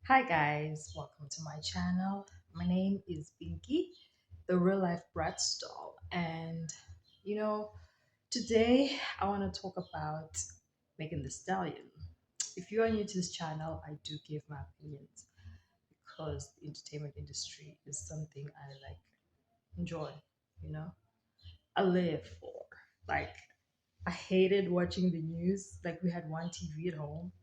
Hi guys, welcome to my channel. My name is Binky, the real life brat doll, and you know, today I want to talk about Megan the Stallion. If you are new to this channel, I do give my opinions because the entertainment industry is something I like enjoy, you know. I live for. Like I hated watching the news. Like we had one TV at home.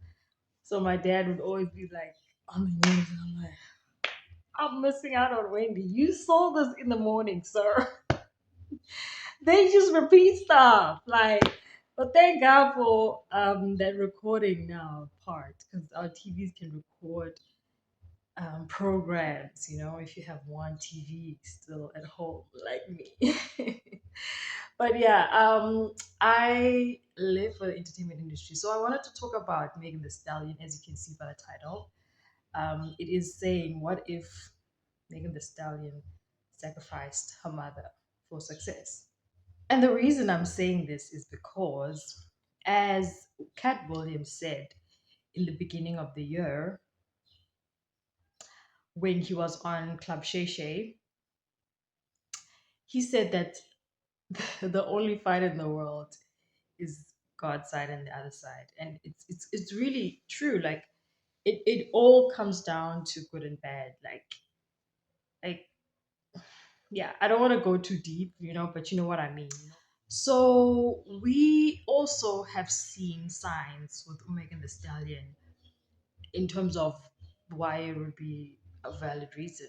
So my dad would always be like on the news and I'm like I'm missing out on Wendy. You saw this in the morning, sir. They just repeat stuff. But thank God for that recording now part because our TVs can record programs, if you have one TV still at home like me. But yeah, I live for the entertainment industry. So I wanted to talk about Megan the Stallion, as you can see by the title. It is saying, what if Megan the Stallion sacrificed her mother for success? And the reason I'm saying this is because, as Cat Williams said in the beginning of the year, when he was on Club Shay Shay, he said that the only fight in the world is God's side and the other side. And it's really true. Like it all comes down to good and bad. Like yeah, I don't want to go too deep, but you know what I mean. So we also have seen signs with Omega and the Stallion in terms of why it would be a valid reason.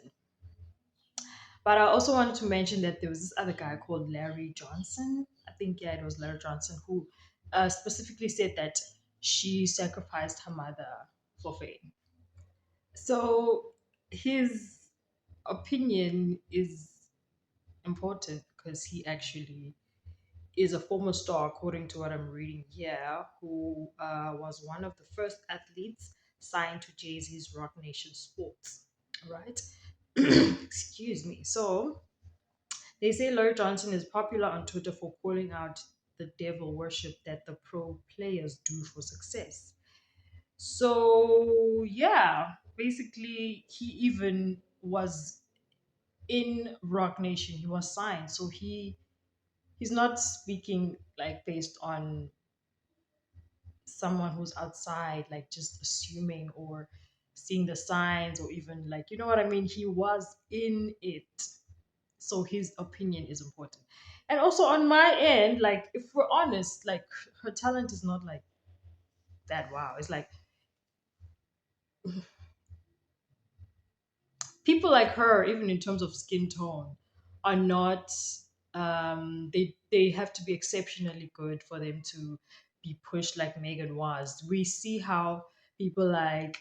But I also wanted to mention that there was this other guy called Larry Johnson. I think, yeah, it was Larry Johnson who specifically said that she sacrificed her mother for fame. So his opinion is important because he actually is a former star, according to what I'm reading here, who was one of the first athletes signed to Jay Z's Rock Nation Sports. Right? Excuse me. So they say Larry Johnson is popular on Twitter for calling out the devil worship that the pro players do for success. So yeah, basically, he even was in Rock Nation. He was signed, so he's not speaking like based on someone who's outside, like just assuming or seeing the signs, or even, like, you know what I mean. He was in it, so his opinion is important. And also on my end, like, if we're honest, like, her talent is not like that. Wow, it's like people like her, even in terms of skin tone, are not. They have to be exceptionally good for them to be pushed like Megan was. We see how people like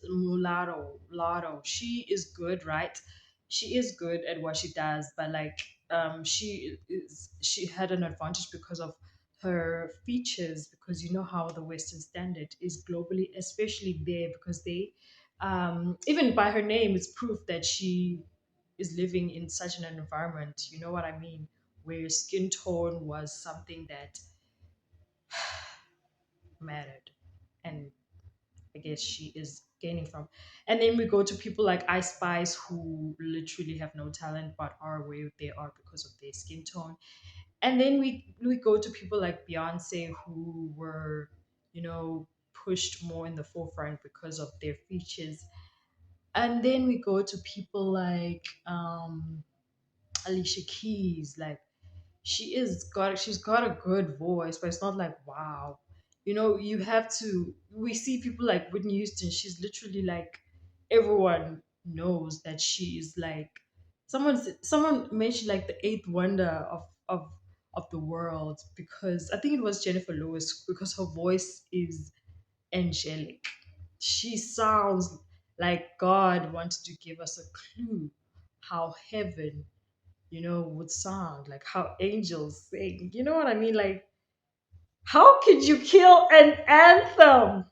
Mulatto, she is good, right? She is good at what she does, but like she had an advantage because of her features, because you know how the Western standard is globally, especially there, because they even by her name, it's proof that she is living in such an environment. You know what I mean? Where skin tone was something that mattered, and I guess she is gaining from. And then we go to people like Ice Spice, who literally have no talent but are where they are because of their skin tone. And then we go to people like Beyonce, who were, pushed more in the forefront because of their features. And then we go to people like Alicia Keys. Like, she's got a good voice, but it's not like wow. You have to. We see people like Whitney Houston. She's literally like, everyone knows that she is like, someone mentioned like the eighth wonder of the world, because I think it was Jennifer Lewis, because her voice is angelic. She sounds like God wanted to give us a clue how heaven, would sound, like how angels sing. You know what I mean? Like, how could you kill an anthem?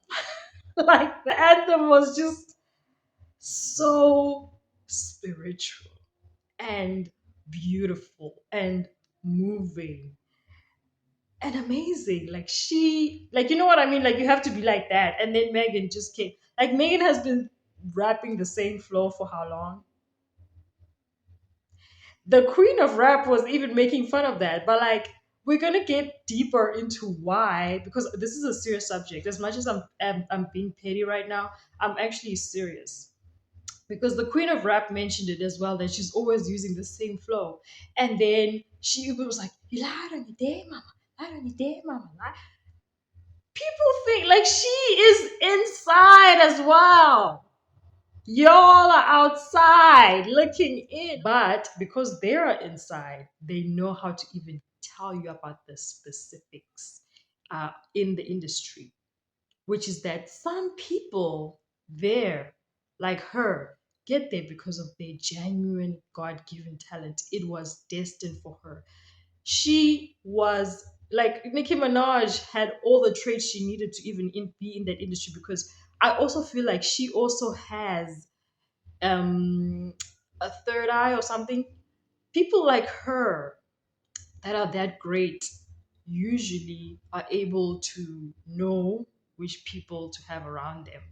Like, the anthem was just so spiritual and beautiful and moving and amazing. Like, you know what I mean? Like, you have to be like that. And then Megan just came. Like Megan has been rapping the same flow for how long? The queen of rap was even making fun of that. But like, we're gonna get deeper into why, because this is a serious subject. As much as I'm being petty right now, I'm actually serious. Because the queen of rap mentioned it as well, that she's always using the same flow. And then she even was like, "You lied on your day, mama. Lied on your day, mama." People think like she is inside as well. Y'all are outside looking in. But because they are inside, they know how to even tell you about the specifics in the industry, which is that some people there, like her, get there because of their genuine God given talent. It was destined for her. She was like Nicki Minaj had all the traits she needed to even be in that industry, because I also feel like she also has um a third eye or something. People like her that are that great usually are able to know which people to have around them,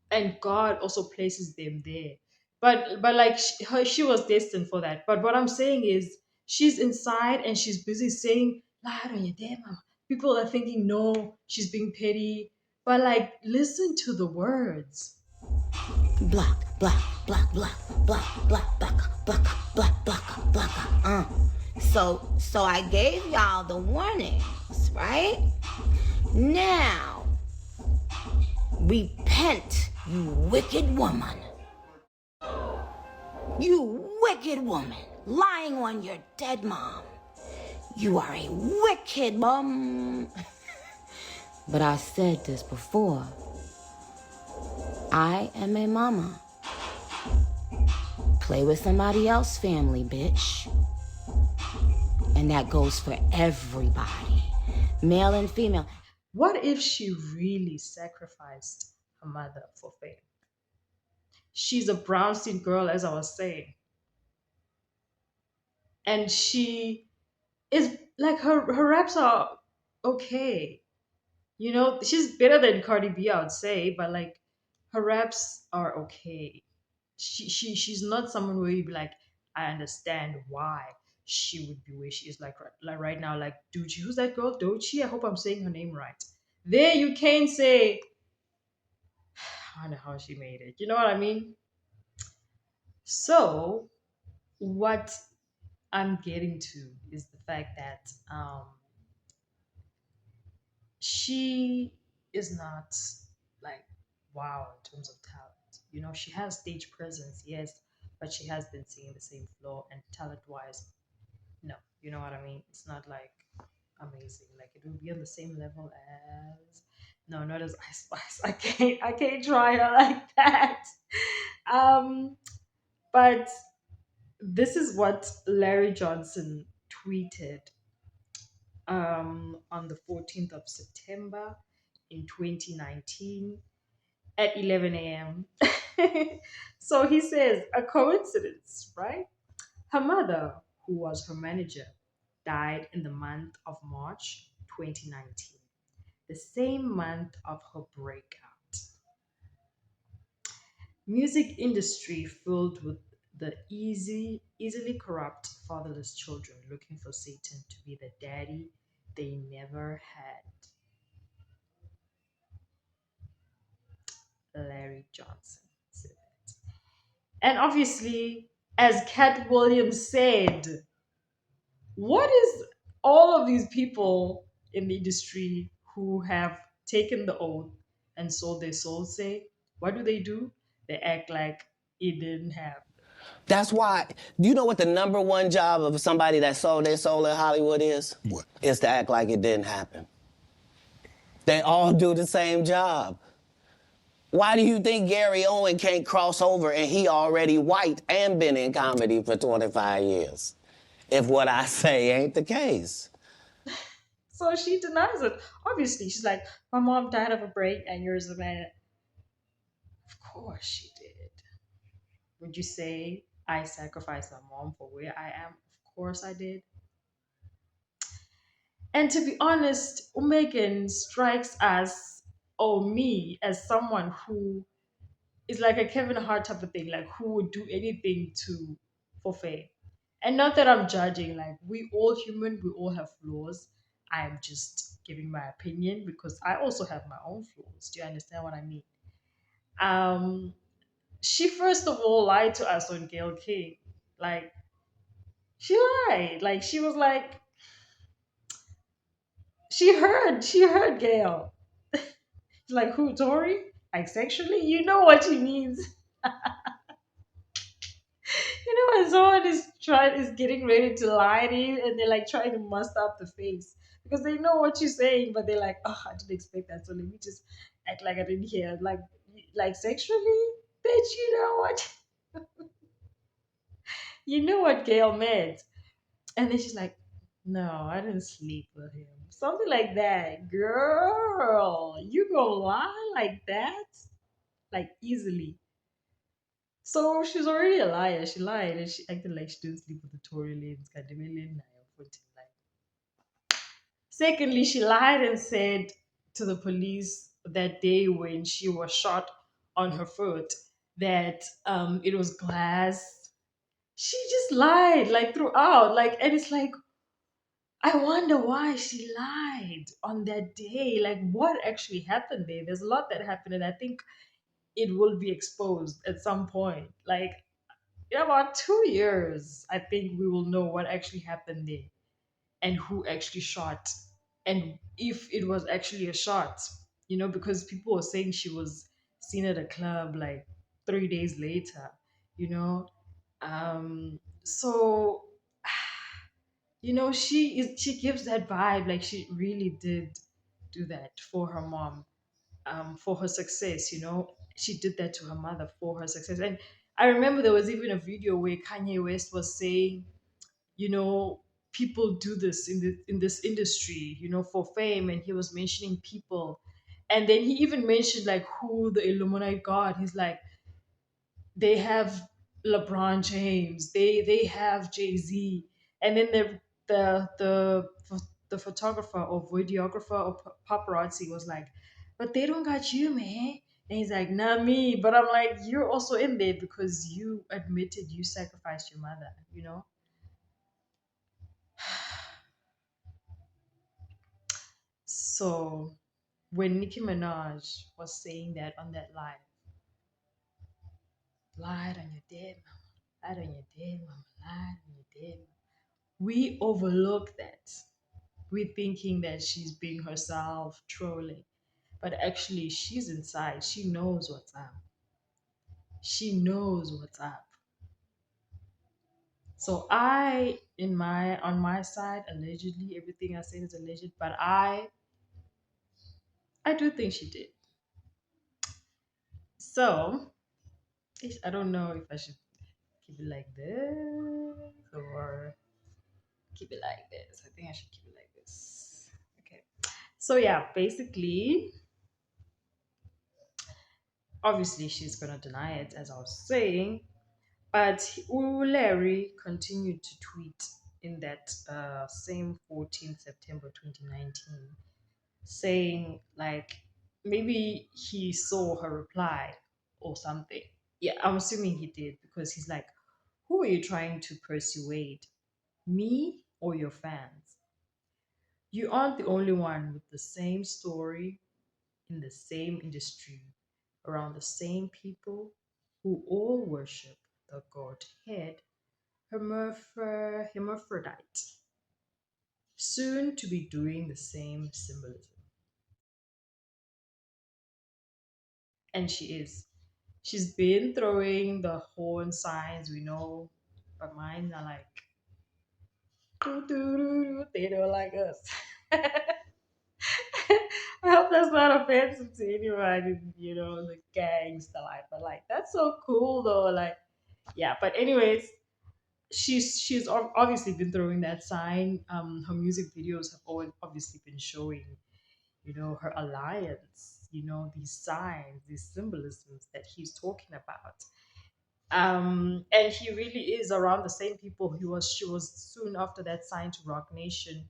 and God also places them there. But like she was destined for that. But what I'm saying is, she's inside and she's busy saying, "Lie on your damn mama." People are thinking, no, she's being petty. But like, listen to the words. Block, block, block, block, block, block, block, block, block, block, block. So I gave y'all the warnings, right? Now, repent, you wicked woman. You wicked woman, lying on your dead mom. You are a wicked bum. But I said this before. I am a mama. Play with somebody else's family, bitch. And that goes for everybody, male and female. What if she really sacrificed her mother for fame? She's a Brownstein girl, as I was saying. And she is like, her raps are okay. You know, she's better than Cardi B, I would say, but like, her raps are okay. She's not someone where you'd be like, I understand why she would be where she is, like right now, like Doechii. Who's that girl? Doechii? I hope I'm saying her name right. There you can say, I don't know how she made it. You know what I mean? So what I'm getting to is the fact that she is not like wow in terms of talent. You know, she has stage presence, yes, but she has been singing the same flow, and talent wise, no. You know what I mean? It's not like amazing. Like it will be on the same level as, no, not as Ice Spice. I can't try her like that. Um, but this is what Larry Johnson tweeted on the 14th of September in 2019 at 11 a.m. So he says, a coincidence, right? Her mother, who was her manager, died in the month of March 2019, the same month of her breakout. Music industry filled with the easily corrupt fatherless children looking for Satan to be the daddy they never had. Larry Johnson said that. And obviously, as Cat Williams said, what is all of these people in the industry who have taken the oath and sold their souls say? What do? They act like it didn't happen. That's why, do you know what the number one job of somebody that sold their soul in Hollywood is? What? Is to act like it didn't happen. They all do the same job. Why do you think Gary Owen can't cross over and he already white and been in comedy for 25 years? If what I say ain't the case. So she denies it. Obviously, she's like, my mom died of a brain aneurysm, and of course she did. Would you say I sacrificed my mom for where I am? Of course I did. And to be honest, Megan strikes us, or me, as someone who It's like a Kevin Hart type of thing, like who would do anything to for fame. And not that I'm judging, like we all human, we all have flaws. I am just giving my opinion because I also have my own flaws. Do you understand what I mean? Um, she first of all lied to us on Gail King. Like she lied. Like she was like she heard Gail. Like who, Tori? Like sexually? You know what she means. You know when someone is getting ready to lie to you and they're like trying to muster up the face because they know what you're saying, but they're like, oh, I didn't expect that, so let me just act like I didn't hear. Like sexually, bitch, you know what? You know what Gail meant. And then she's like, no, I didn't sleep with him. Something like that. Girl, you gonna lie like that? Like easily. So she's already a liar. She lied and she acted like she didn't sleep with the Tory lanes. Secondly, she lied and said to the police that day when she was shot on her foot that it was glass. She just lied like throughout. Like, and it's like, I wonder why she lied on that day. Like, what actually happened there? There's a lot that happened, and I think it will be exposed at some point. Like, in about 2 years, I think we will know what actually happened there and who actually shot and if it was actually a shot, because people were saying she was seen at a club like 3 days later, you know. So she gives that vibe like she really did do that for her mom, for her success, she did that to her mother for her success. And I remember there was even a video where Kanye West was saying, you know people do this in this industry, for fame, and he was mentioning people, and then he even mentioned like who the Illuminati got. He's like, they have LeBron James, they have Jay-Z, and then the photographer or videographer or paparazzi was like, but they don't got you, man. And he's like, not me. But I'm like, you're also in there because you admitted you sacrificed your mother. So when Nicki Minaj was saying that on that live, lied on your dead mama, lied on your dead mama, lied on your dead mama. We overlook that. We're thinking that she's being herself, trolling. But actually she's inside. She knows what's up. She knows what's up. So on my side, allegedly, everything I said is alleged, but I do think she did. So I don't know if I should keep it like this or keep it like this. I think I should keep it like this. Okay. So yeah, basically, obviously she's gonna deny it, as I was saying, but Larry continued to tweet in that same 14th September 2019, saying like maybe he saw her reply or something. Yeah, I'm assuming he did because he's like, who are you trying to persuade? Me or your fans? You aren't the only one with the same story in the same industry around the same people who all worship the Godhead hermaphrodite, soon to be doing the same symbolism. And she is. She's been throwing the horn signs, we know, but mine are like, doo, doo, doo, doo, they don't like us. I hope that's not offensive to anyone in, the gangster life. But like, that's so cool though. Like, yeah. But anyways, she's obviously been throwing that sign. Her music videos have always obviously been showing, her alliance. These signs, these symbolisms that he's talking about. And he really is around the same people she was soon after that signed to Rock Nation,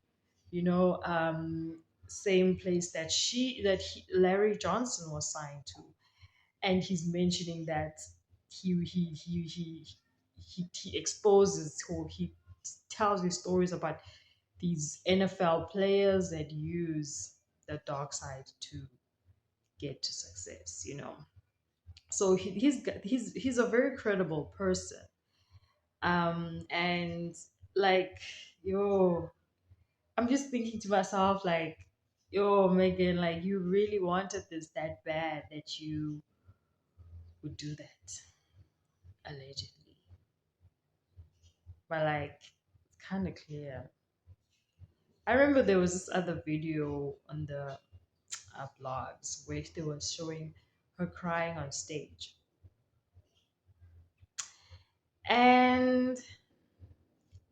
same place that Larry Johnson was signed to. and he's mentioning that he exposes, or he tells these stories about these NFL players that use the dark side to get to success, you know. So he's a very credible person. And like, yo, I'm just thinking to myself, like, yo, Megan, like, you really wanted this that bad that you would do that, allegedly. But like, it's kind of clear. I remember there was this other video on the blogs where they were showing her crying on stage, and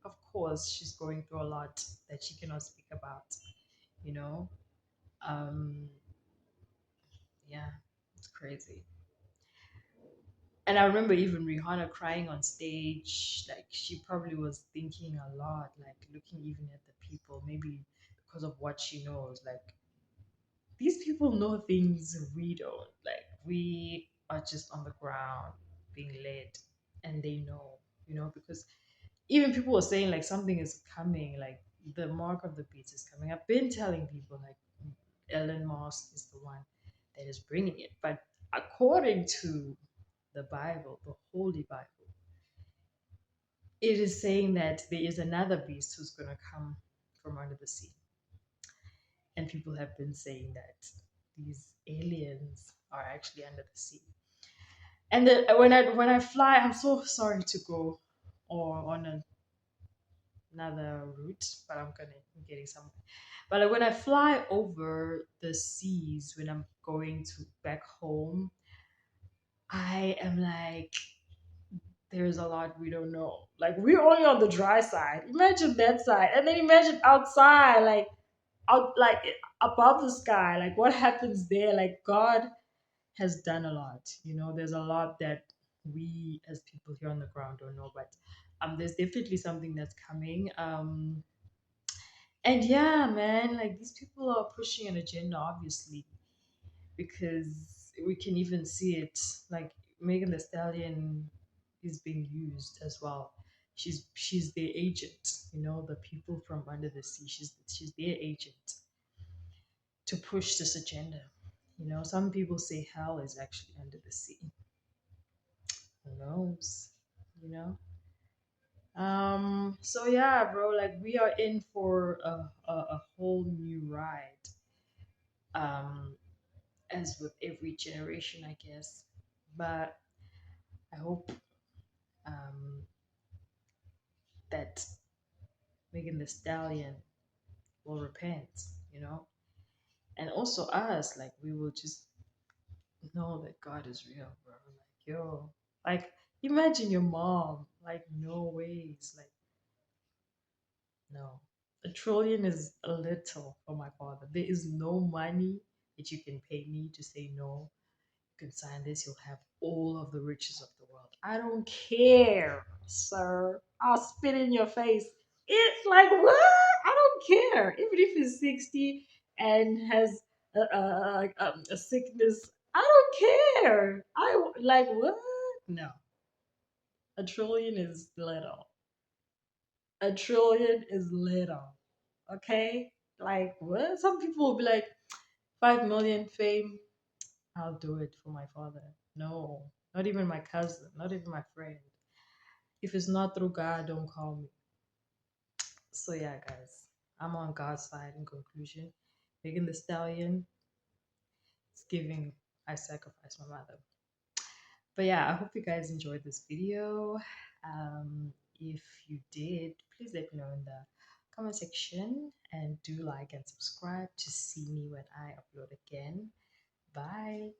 of course she's going through a lot that she cannot speak about, you know. Um, yeah, it's crazy. And I remember even Rihanna crying on stage, like she probably was thinking a lot, like looking even at the people, maybe because of what she knows. Like, these people know things we don't. Like, we are just on the ground being led, and they know, you know, because even people were saying like something is coming, like the mark of the beast is coming. I've been telling people like Elon Musk is the one that is bringing it, but according to the Bible, the Holy Bible, it is saying that there is another beast who's going to come from under the sea. And people have been saying that these aliens are actually under the sea. And then when I fly, I'm so sorry to go or on another route, but I'm getting somewhere. But like when I fly over the seas, when I'm going to back home, I am like, there's a lot we don't know. Like, we're only on the dry side. Imagine that side, and then imagine outside, like out, like above the sky. Like, what happens there? Like, God has done a lot. You know, there's a lot that we as people here on the ground don't know, but there's definitely something that's coming. And yeah, man, like these people are pushing an agenda, obviously, because we can even see it. Like, Megan the Stallion is being used as well. She's their agent, you know, the people from under the sea. She's their agent to push this agenda. You know, some people say hell is actually under the sea. Who knows? You know. So yeah, bro, like we are in for a whole new ride. Um, as with every generation, I guess. But I hope um, that Megan the Stallion will repent, you know, and also us, like we will just know that God is real, bro. Like, yo, like imagine your mom, like no ways, like no. $1 trillion is a little for my father. There is no money that you can pay me to say no. You can sign this, you'll have all of the riches of the world. I don't care, sir. I'll spit in your face. It's like, what? I don't care. Even if he's 60 and has a sickness, I don't care. Like, what? No. $1 trillion is little. $1 trillion is little. Okay? Like, what? Some people will be like, 5 million fame. I'll do it for my father. No, not even my cousin, not even my friend. If it's not through God, don't call me. So yeah, guys, I'm on God's side in conclusion. Megan the Stallion is giving, I sacrificed my mother. But yeah, I hope you guys enjoyed this video. If you did, please let me know in the comment section, and do like and subscribe to see me when I upload again. Bye.